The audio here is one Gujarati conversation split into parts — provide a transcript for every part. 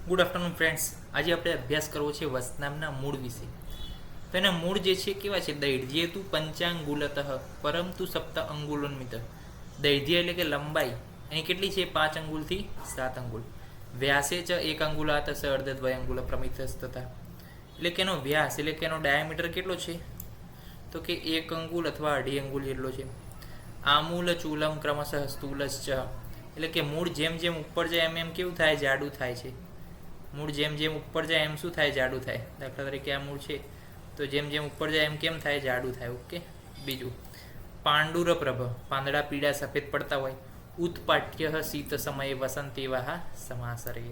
Good afternoon friends. આજે આપણે અભ્યાસ કરવો છે વસનામના મૂળ વિશે. તો એના મૂળ જે છે કેવા છે? દૈર્ઘ્યેતુ પંચાંગુલતઃ પરંતુ સપ્ત અંગુલોન્મિત. દૈર્ઘ્ય એટલે કે લંબાઈ એની કેટલી છે? 5 અંગુલથી 7 અંગુલ. વ્યાસે ચ 1 અંગુલાત સ અર્ધદ્વય અંગુલ પ્રમિતસ્તતા. એટલે કે એનો વ્યાસ એટલે કે એનો ડાયામીટર કેટલો છે? તો કે 1 અંગુલ અથવા 2.5 અંગુલ જેટલો છે. આમૂલ ચૂલમ ક્રમશઃ સ્થૂલશ્ચ. એટલે કે મૂળ જેમ જેમ ઉપર જાય એમ એમ કેવું થાય? જાડું થાય છે. મૂળ જેમ જેમ ઉપર જાય એમ શું થાય? જાડું થાય. દાખલા તરીકે આ મૂળ છે તો જેમ જેમ ઉપર જાય એમ કેમ થાય? જાડું થાય. ઓકે. બીજું, પાંડુર પ્રભ. પાંદડા પીળા સફેદ પડતા હોય. ઉત્પાટ્ય શીત સમયે વસંત એવા સમાસરે.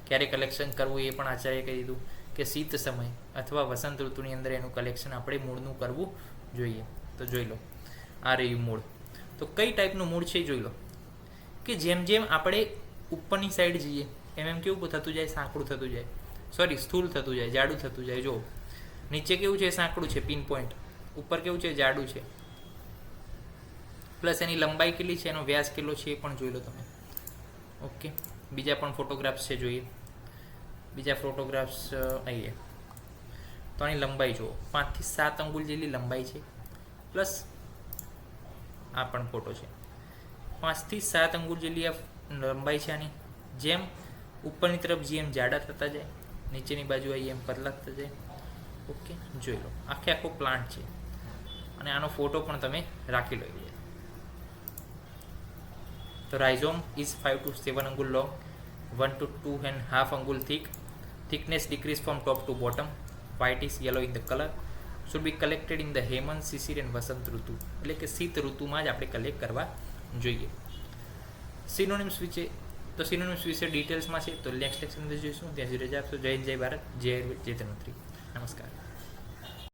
ક્યારે કલેક્શન કરવું એ પણ આચાર્ય કહી દીધું કે શીત સમય અથવા વસંત ઋતુની અંદર એનું કલેક્શન આપણે મૂળનું કરવું જોઈએ. તો જોઈ લો, આ રહ્યું મૂળ. તો કઈ ટાઈપનું મૂળ છે જોઈ લો. કે જેમ જેમ આપણે ઉપરની સાઈડ જઈએ એમ એમ કેવું થતું જાય? સાંકડું થતું જાય. સોરી, સ્થૂળ થતું જાય, જાડું થતું જાય. જો નીચે કેવું છે? સાંકડું છે, પિન પોઈન્ટ. ઉપર કેવું છે? જાડું છે. પ્લસ એની લંબાઈ કેટલી છે, એનો વ્યાસ કેટલો છે એ પણ જોઈ લો તમે. ઓકે. બીજા પણ ફોટોગ્રાફ્સ છે, જોઈએ. બીજા ફોટોગ્રાફ્સ આવીએ તો આની લંબાઈ જુઓ, 5 થી 7 અંગુલ જેટલી લંબાઈ છે. પ્લસ આ પણ ફોટો છે, 5 થી 7 અંગુલ જેટલી આ લંબાઈ છે આની. જેમ ઉપરની તરફ જેમ જાડા થતા જાય, નીચેની બાજુ આવી એમ પતલા થતા જાય. ઓકે, જોઈ લો. આખે આખો પ્લાન્ટ છે અને આનો ફોટો પણ તમે રાખી લો. તો રાઇઝોમ ઇઝ 5 to 7 અંગુલ લોંગ, 1 to 2.5 અંગુલ thick. Thickness decrease from top to bottom. White is yellow in the color. Should be collected in the Hemant, Shishir and વસંત ઋતુ. એટલે કે શીત ઋતુમાં જ આપણે કલેક્ટ કરવા જોઈએ. સિનોનિમ્સ વિશે તો સિનોનિમ્સ વિશે ડિટેલ્સમાં છે તો નેક્સ્ટ લેક્ચરની અંદર જોઈશું. ત્યાં સુધી રજા આપશો. જય હિન્દ, જય ભારત, જય આયુર્વેદ, જય ધન્વંતરી. નમસ્કાર.